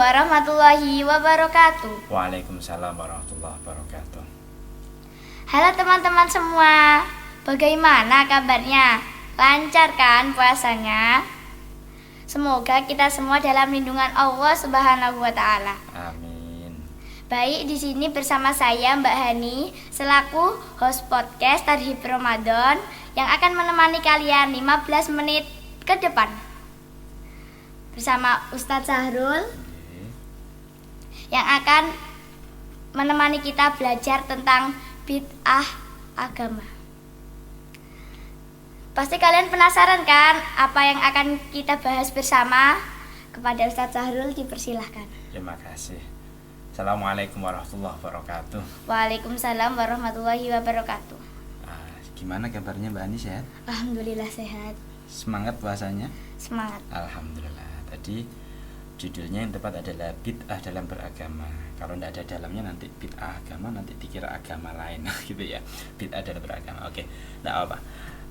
warahmatullahi wabarakatuh. Waalaikumsalam warahmatullahi wabarakatuh. Halo teman-teman semua, bagaimana kabarnya? Lancar kan puasanya? Semoga kita semua dalam lindungan Allah Subhanahu wa taala. Amin. Baik, di sini bersama saya Mbak Hani selaku host podcast Tarhib Ramadan yang akan menemani kalian 15 menit ke depan. Bersama Ustadz Sahrul yang akan menemani kita belajar tentang bid'ah agama. Pasti kalian penasaran kan apa yang akan kita bahas bersama? Kepada Ustadz Sahrul dipersilahkan. Terima kasih. Assalamualaikum warahmatullahi wabarakatuh. Waalaikumsalam warahmatullahi wabarakatuh. Gimana kabarnya Mbak Ani, sehat? Alhamdulillah sehat. Semangat puasanya? Semangat. Alhamdulillah. Tadi judulnya yang tepat adalah bid'ah dalam beragama. Kalau tidak ada dalamnya nanti bid'ah agama, nanti dikira agama lain gitu ya. Bid'ah dalam beragama. Oke, tidak apa.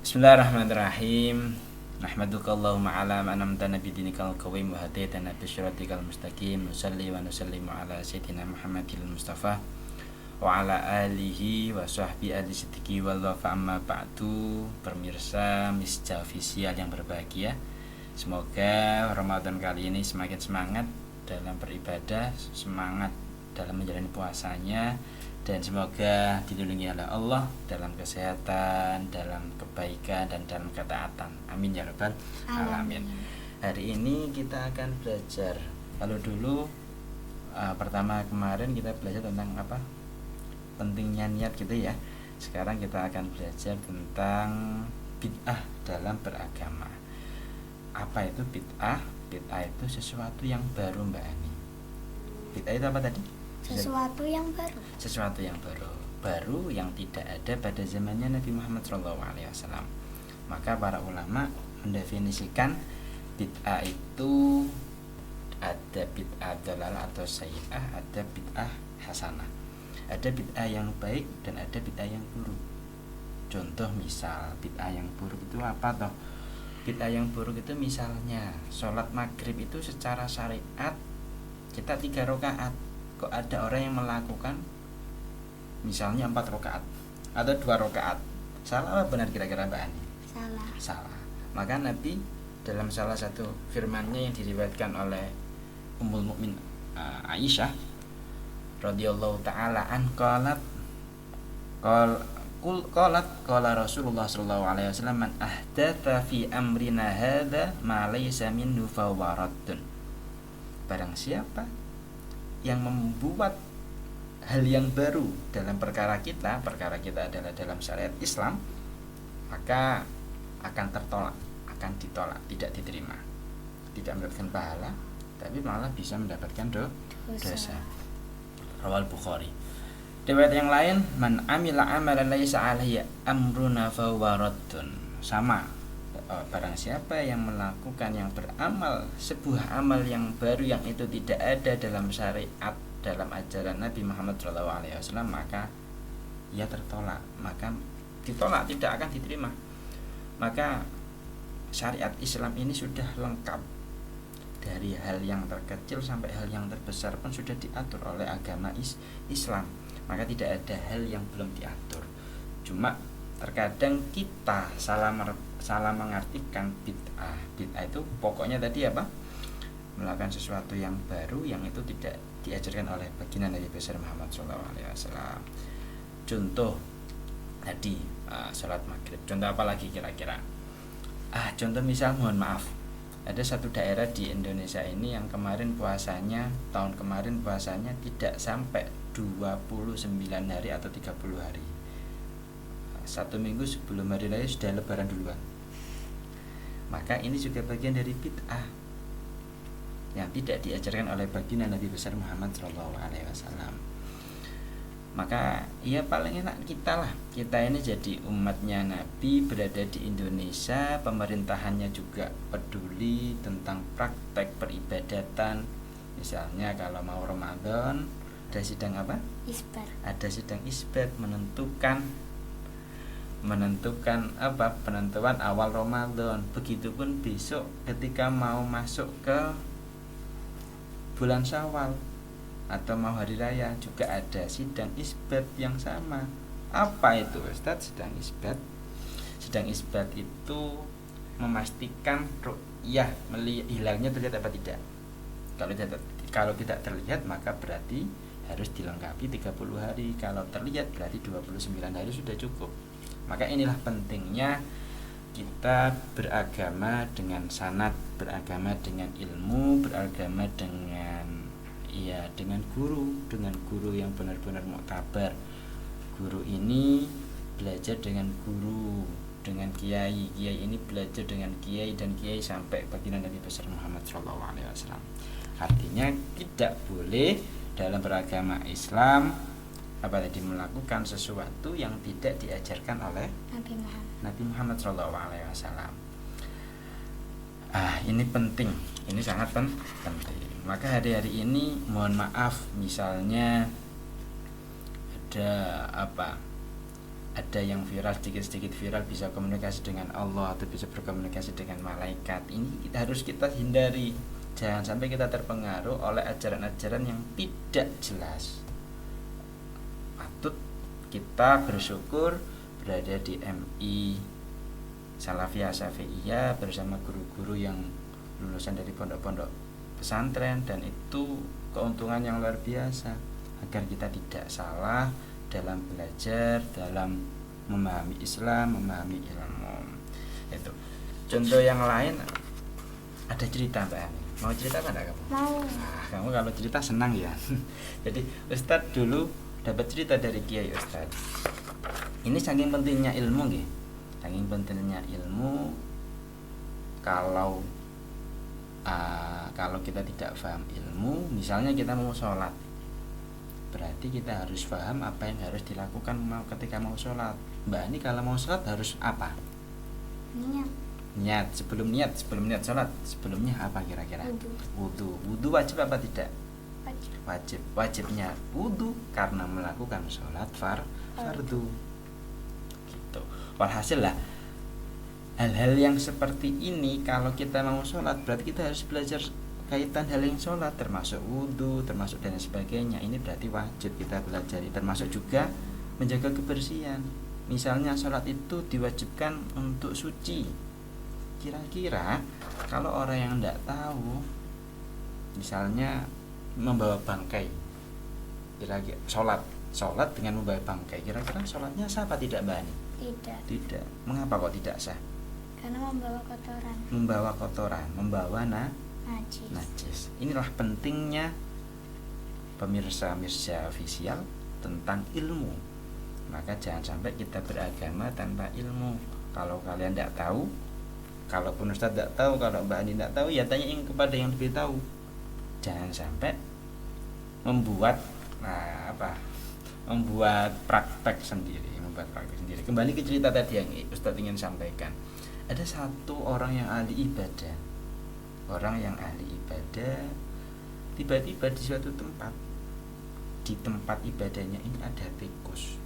Bismillahirrahmanirrahim. Nahmaduka Allahumma ala ma an'amtana bidinikal qawim wa hadaitana bi syiratikal mustaqim. Nusalli wa nusallimu ala sayyidina Muhammadil Mustafa wa ala alihi wa sahbihi ahli siddiqi wal wafa amma ba'du. Pemirsa Misjah Official yang berbahagia, semoga Ramadan kali ini semakin semangat dalam beribadah, semangat dalam menjalani puasanya, dan semoga dilindungi oleh Allah dalam kesehatan, dalam kebaikan, dan dalam ketaatan. Amin ya rabbal alamin. Hari ini kita akan belajar. Kalau dulu pertama kemarin kita belajar tentang apa? Pentingnya niat gitu ya. Sekarang kita akan belajar tentang bid'ah dalam beragama. Apa itu bid'ah? Bid'ah itu sesuatu yang baru, Mbak Ani. Bid'ah itu apa tadi? Sesuatu yang baru. Sesuatu yang baru yang tidak ada pada zamannya Nabi Muhammad SAW. Maka para ulama mendefinisikan bid'ah itu ada bid'ah dalalah atau sayyi'ah, ada bid'ah hasanah. Ada bid'ah yang baik dan ada bid'ah yang buruk. Contoh misal bid'ah yang buruk itu apa toh? Bid'ah yang buruk itu misalnya sholat maghrib itu secara syariat kita 3 rakaat, kok ada orang yang melakukan misalnya 4 rakaat atau 2 rakaat. Salah apa benar kira-kira Mbak Ani? Salah. Maka Nabi dalam salah satu firman-Nya yang diriwayatkan oleh Ummul Mukmin Aisyah radhiyallahu taala an qalat qala Rasulullah sallallahu alaihi wasallam man ahdatha fi amrina hadza ma laysa minhu fa waraddun. Barang siapa yang membuat hal yang baru dalam perkara kita adalah dalam syariat Islam, maka akan tertolak, akan ditolak, tidak diterima, tidak mendapatkan pahala, tapi malah bisa mendapatkan dosa. Rawal Bukhari. Riwayat yang lain, man amila amalan laisa alaihi amruna fa waraddun. Sama, barang siapa yang melakukan, yang beramal sebuah amal yang baru yang itu tidak ada dalam syariat, dalam ajaran Nabi Muhammad SAW, maka ia tertolak, maka ditolak, tidak akan diterima. Maka syariat Islam ini sudah lengkap, dari hal yang terkecil sampai hal yang terbesar pun sudah diatur oleh agama Islam. Maka tidak ada hal yang belum diatur. Cuma terkadang kita salah mengartikan bid'ah. Bid'ah itu pokoknya tadi apa? Melakukan sesuatu yang baru yang itu tidak diajarkan oleh baginda Nabi besar Muhammad SAW. Contoh tadi sholat maghrib. Contoh apa lagi kira-kira? Contoh misal, mohon maaf, ada satu daerah di Indonesia ini yang tahun kemarin puasanya tidak sampai 29 hari atau 30 hari. 1 minggu sebelum hari raya sudah lebaran duluan. Maka ini juga bagian dari bid'ah yang tidak diajarkan oleh baginda Nabi besar Muhammad SAW. Maka ya paling enak kita ini jadi umatnya Nabi, berada di Indonesia, pemerintahannya juga peduli tentang praktek peribadatan. Misalnya kalau mau Ramadan ada sidang apa? Isbat. Ada sidang isbat menentukan apa? Penentuan awal Ramadan. Begitupun besok ketika mau masuk ke bulan Syawal atau mau hari raya juga ada sidang isbat yang sama. Apa itu Ustadz sidang isbat? Sidang isbat itu memastikan ru'yah hilalnya terlihat apa tidak. Kalau tidak terlihat maka berarti harus dilengkapi 30 hari. Kalau terlihat berarti 29 hari sudah cukup. Maka inilah pentingnya kita beragama dengan sanad, beragama dengan ilmu, beragama dengan guru yang benar-benar muktabar. Guru ini belajar dengan guru, dengan kiai ini belajar dengan kiai, dan kiai sampai baginda Nabi besar Muhammad SAW. Artinya tidak boleh dalam beragama Islam melakukan sesuatu yang tidak diajarkan oleh Nabi Muhammad SAW. Ini penting, ini sangat penting. Maka hari-hari ini mohon maaf, misalnya ada yang viral, sedikit viral bisa komunikasi dengan Allah atau bisa berkomunikasi dengan malaikat. Ini harus kita hindari. Jangan sampai kita terpengaruh oleh ajaran-ajaran yang tidak jelas. Patut kita bersyukur berada di MI Salafiyah Syafi'iyah bersama guru-guru yang lulusan dari pondok-pondok pesantren, dan itu keuntungan yang luar biasa agar kita tidak salah dalam belajar, dalam memahami Islam, memahami ilmu. Itu. Contoh yang lain, ada cerita Mbak Ani. Mau cerita apa enggak kamu? Mau. Kamu kalau cerita senang ya. Jadi Ustadz dulu dapat cerita dari Kiai Ustadz. Ini saking pentingnya ilmu nggih. Saking pentingnya ilmu, kalau kita tidak paham ilmu, misalnya kita mau sholat, berarti kita harus paham apa yang harus dilakukan ketika mau sholat. Mbak Ani kalau mau sholat harus apa? Niat. Sebelum niat sholat, sebelumnya apa kira-kira? Wudu wajib apa tidak? Wajibnya wudu karena melakukan sholat fardu. Gitu. Walhasil lah, hal-hal yang seperti ini kalau kita mau sholat berarti kita harus belajar kaitan hal yang sholat, termasuk wudu, termasuk dan sebagainya. Ini berarti wajib kita pelajari, termasuk juga menjaga kebersihan. Misalnya sholat itu diwajibkan untuk suci. Kira-kira kalau orang yang tidak tahu, misalnya membawa bangkai, kira-kira sholat dengan membawa bangkai, kira-kira sholatnya sah apa tidak Mbak Ani? Tidak. Mengapa kok tidak sah? Karena Membawa kotoran, membawa najis. Inilah pentingnya pemirsa Mirza Official tentang ilmu. Maka jangan sampai kita beragama tanpa ilmu. Kalau kalian tidak tahu, kalaupun Ustaz tidak tahu, kalau Mbak Ani tidak tahu, ya tanyain kepada yang lebih tahu. Jangan sampai membuat praktek sendiri. Kembali ke cerita tadi yang Ustaz ingin sampaikan. Ada satu orang yang ahli ibadah. Tiba-tiba di suatu tempat, di tempat ibadahnya ini ada tikus.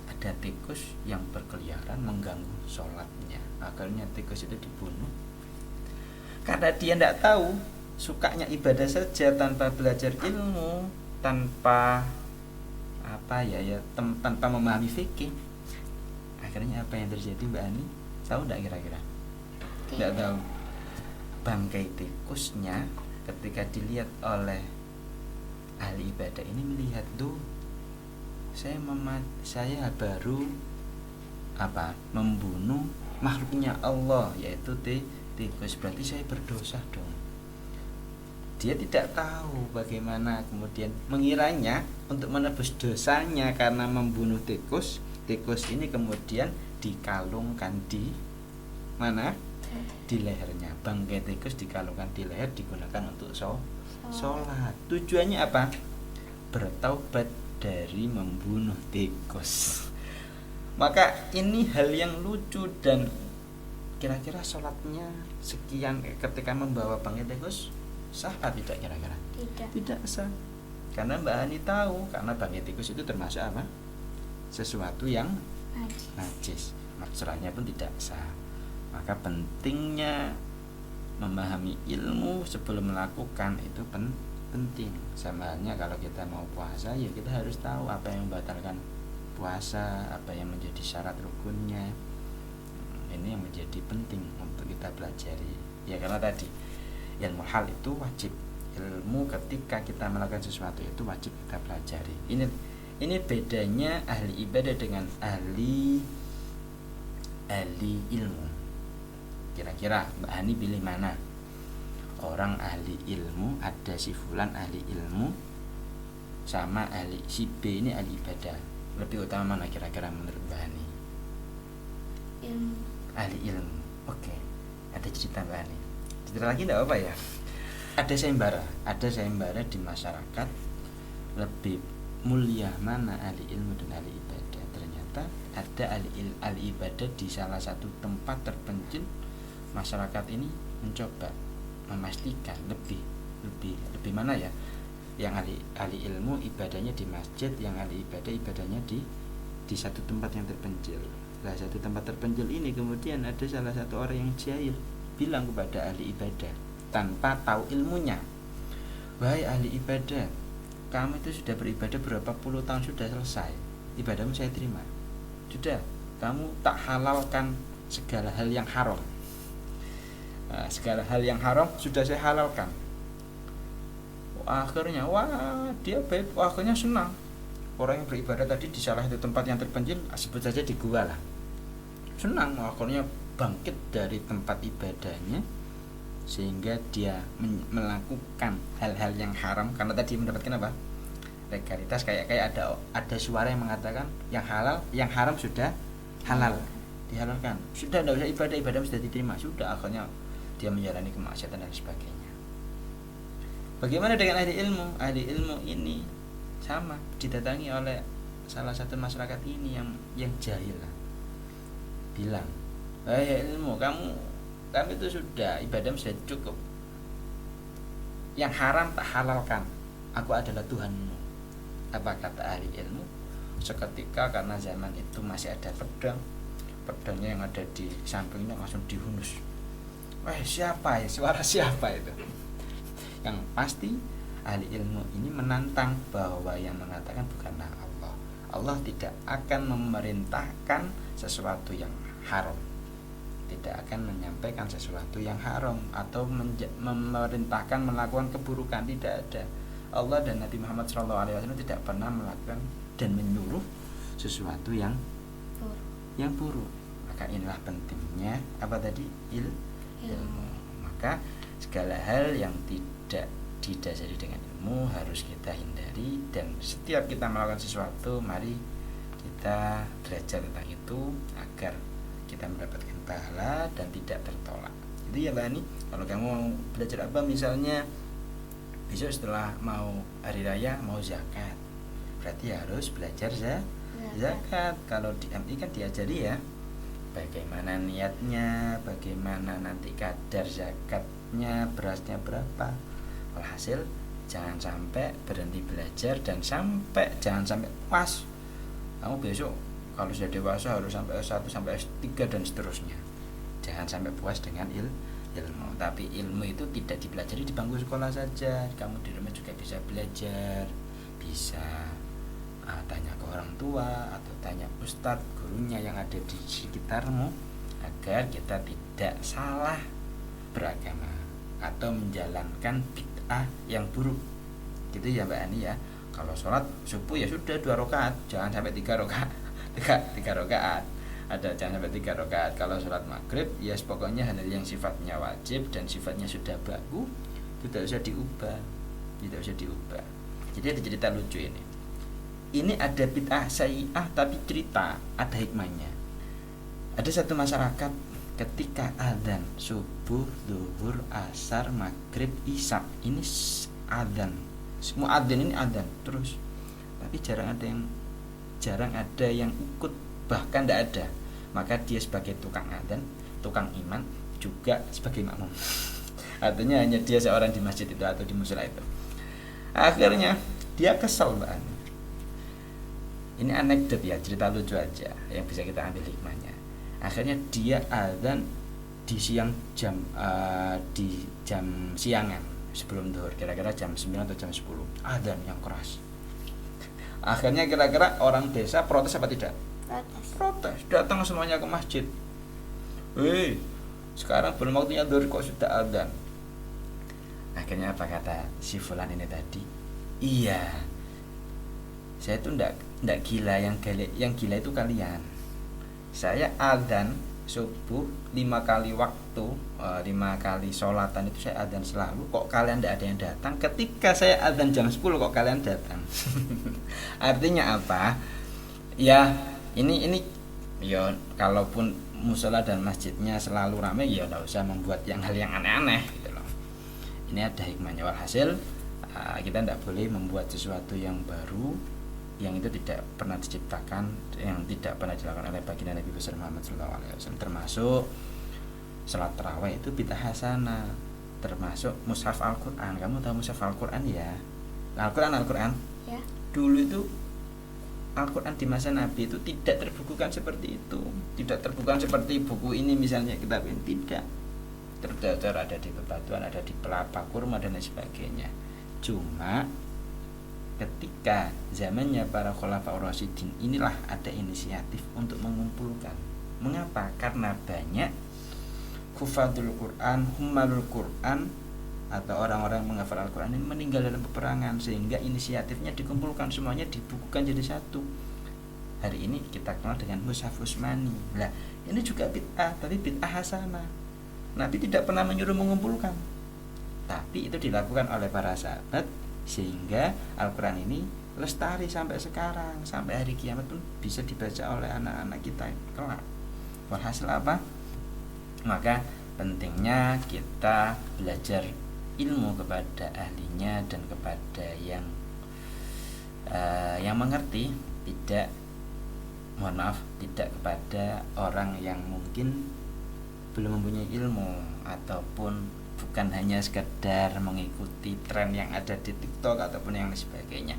Ada tikus yang berkeliaran mengganggu sholatnya. Akhirnya tikus itu dibunuh. Karena dia tidak tahu, sukanya ibadah saja tanpa belajar ilmu, tanpa tanpa memahami fikih. Akhirnya apa yang terjadi Mbak Ani? Tahu tidak kira-kira? Tidak tahu. Bangkai tikusnya ketika dilihat oleh ahli ibadah ini melihat, tuh saya baru membunuh makhluknya Allah, yaitu tikus, berarti saya berdosa dong. Dia tidak tahu bagaimana kemudian mengiranya untuk menebus dosanya karena membunuh tikus ini kemudian dikalungkan di mana? Di lehernya. Bangkai tikus dikalungkan di leher, digunakan untuk sholat. Tujuannya apa? Bertaubat dari membunuh tikus. Maka ini hal yang lucu, dan kira-kira sholatnya sekian ketika membawa bangkai tikus sah atau tidak kira-kira? Tidak sah. Karena Mbak Ani tahu, karena bangkai tikus itu termasuk apa? Sesuatu yang najis. Sholatnya pun tidak sah. Maka pentingnya memahami ilmu sebelum melakukan itu penting. Sama halnya kalau kita mau puasa, ya kita harus tahu apa yang membatalkan puasa, apa yang menjadi syarat rukunnya. Ini yang menjadi penting untuk kita pelajari. Ya karena tadi ilmu hal itu wajib. Ilmu ketika kita melakukan sesuatu itu wajib kita pelajari. Ini bedanya ahli ibadah dengan ahli ilmu. Kira-kira Mbak Hani pilih mana? Orang ahli ilmu, ada si fulan ahli ilmu, sama ahli si B ini ahli ibadah. Lebih utama mana kira-kira menurut Mbak Hani? Ilmu. Ahli ilmu. Oke. Ada cerita Mbak Hani? Cerita lagi enggak apa ya? Ada sayembara di masyarakat, lebih mulia mana ahli ilmu dan ahli ibadah. Ternyata ada ahli ibadah di salah satu tempat terpencil. Masyarakat ini mencoba memastikan lebih mana ya, yang ahli ilmu ibadahnya di masjid, yang ahli ibadah ibadahnya di satu tempat yang terpencil. Nah, satu tempat terpencil ini kemudian ada salah satu orang yang jahil bilang kepada ahli ibadah tanpa tahu ilmunya, "Wahai ahli ibadah, kamu itu sudah beribadah berapa puluh tahun, sudah selesai, ibadahmu saya terima. Sudah, kamu tak halalkan segala hal yang haram. Segala hal yang haram sudah saya halalkan." Akhirnya akhirnya senang. Orang yang beribadah tadi di salah satu tempat yang terpencil, sebut saja di gua lah, senang. Akhirnya bangkit dari tempat ibadahnya sehingga dia melakukan hal-hal yang haram karena tadi mendapatkan apa? Legalitas. Kayak ada suara yang mengatakan yang haram sudah halal, dihalalkan. Sudah tidak usah ibadah sudah diterima. Sudah, akhirnya dia menjalani kemaksiatan dan sebagainya. Bagaimana dengan ahli ilmu? Ahli ilmu ini sama, didatangi oleh salah satu masyarakat ini yang jahil. Bilang, "Wahai ilmu, kamu itu sudah ibadahmu sudah cukup. Yang haram tak halalkan. Aku adalah Tuhanmu." Apa kata ahli ilmu? Seketika karena zaman itu masih ada pedangnya yang ada di sampingnya langsung dihunus. Siapa ya? Suara siapa itu? Yang pasti ahli ilmu ini menantang bahwa yang mengatakan bukanlah Allah. Allah tidak akan memerintahkan sesuatu yang haram, tidak akan menyampaikan sesuatu yang haram atau memerintahkan melakukan keburukan. Tidak ada. Allah dan Nabi Muhammad SAW tidak pernah melakukan dan menyuruh sesuatu yang buruk. Maka inilah pentingnya apa tadi? Ilmu. Maka segala hal yang tidak didasari dengan ilmu harus kita hindari, dan setiap kita melakukan sesuatu mari kita belajar tentang itu agar kita mendapatkan pahala dan tidak tertolak. Itu ya Mbak Ani, kalau kamu mau belajar apa, misalnya besok setelah mau hari raya mau zakat, berarti harus belajar zakat. Kalau di MI kan diajari ya bagaimana niatnya, bagaimana nanti kadar zakatnya, berasnya berapa. Alhasil jangan sampai berhenti belajar dan jangan sampai puas. Kamu besok kalau sudah dewasa harus sampai S1 sampai S3 dan seterusnya. Jangan sampai puas dengan ilmu. Tapi ilmu itu tidak dipelajari di bangku sekolah saja. Kamu di rumah juga bisa belajar, bisa tanya ke orang tua atau tanya ustadz, gurunya yang ada di sekitarmu, agar kita tidak salah beragama atau menjalankan bid'ah yang buruk. Gitu ya Mbak Ani ya. Kalau sholat subuh ya sudah 2 rakaat, jangan sampai 3 rakaat. 3 rakaat. Jangan sampai 3 rakaat. Kalau sholat maghrib ya pokoknya hal yang sifatnya wajib dan sifatnya sudah baku, tidak usah diubah. Jadi ada cerita lucu ini. Ini ada bid'ah sayyi'ah tapi cerita, ada hikmahnya. Ada satu masyarakat ketika adzan subuh, zuhur, asar, maghrib, isya, ini adzan. Semua adzan ini adzan terus. Tapi jarang ada yang ikut, bahkan tidak ada. Maka dia sebagai tukang adzan, tukang iman, juga sebagai makmum. Artinya hanya dia seorang di masjid itu atau di musala itu. Akhirnya dia kesal Mbak. Ini anekdot ya, cerita lucu aja yang bisa kita ambil hikmahnya. Akhirnya dia adzan di jam siangan sebelum zuhur, kira-kira jam 9 atau jam 10, adzan yang keras. Akhirnya kira-kira orang desa protes apa tidak? Protes, datang semuanya ke masjid. Sekarang belum waktunya zuhur kok sudah adzan. Akhirnya apa kata si fulan ini tadi? Iya, saya itu ndak gila, yang gila itu kalian. Saya adzan subuh 5 kali waktu, 5 kali sholatan itu saya adzan selalu, kok kalian ndak ada yang datang. Ketika saya adzan jam 10 kok kalian datang. Artinya apa? Ya ini ya, kalaupun musola dan masjidnya selalu ramai, ya nggak usah membuat hal yang aneh-aneh gitu loh. Ini ada hikmahnya. Walhasil kita tidak boleh membuat sesuatu yang baru yang itu tidak pernah diciptakan, yang tidak pernah dilakukan oleh baginda Nabi besar Muhammad SAW. Termasuk salat tarawih itu bid'ah hasanah, termasuk mushaf Al-Quran. Kamu tahu mushaf Al-Quran ya? Al-Quran ya. Dulu itu Al-Quran di masa Nabi itu tidak terbukukan seperti itu, tidak terbukukan seperti buku ini misalnya, kitab ini tidak. Terdaftar ada di bebatuan, ada di pelapa kurma dan lain sebagainya. Cuma ketika zamannya para khulafaur rasyidin inilah ada inisiatif untuk mengumpulkan. Mengapa? Karena banyak hufadzul Quran, hummalul Quran, atau orang-orang menghafal Al-Quran ini meninggal dalam peperangan, sehingga inisiatifnya dikumpulkan semuanya, dibukukan jadi satu. Hari ini kita kenal dengan mushaf Utsmani. Nah, ini juga bid'ah, tapi bid'ah hasanah. Nabi tidak pernah menyuruh mengumpulkan, tapi itu dilakukan oleh para sahabat, sehingga Al-Quran ini lestari sampai sekarang, sampai hari kiamat pun bisa dibaca oleh anak-anak kita kelak. Walhasil apa? Maka pentingnya kita belajar ilmu kepada ahlinya dan kepada yang mengerti, tidak kepada orang yang mungkin belum mempunyai ilmu ataupun bukan hanya sekedar mengikuti tren yang ada di TikTok ataupun yang sebagainya.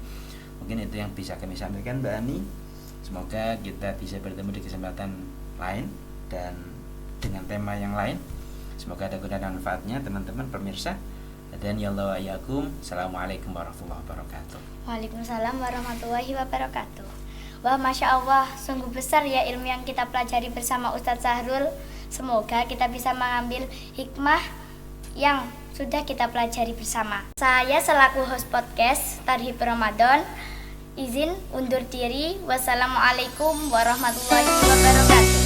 Mungkin itu yang bisa kami sampaikan, Mbak Ani. Semoga kita bisa bertemu di kesempatan lain dan dengan tema yang lain. Semoga ada guna dan manfaatnya teman-teman pemirsa. Dan ya Allah ayakum. Assalamualaikum warahmatullahi wabarakatuh. Waalaikumsalam warahmatullahi wabarakatuh. Wah, Masya Allah, sungguh besar ya ilmu yang kita pelajari bersama Ustadz Sahrul. Semoga kita bisa mengambil hikmah yang sudah kita pelajari bersama. Saya selaku host podcast Tarhib Ramadan izin undur diri. Wassalamualaikum warahmatullahi wabarakatuh.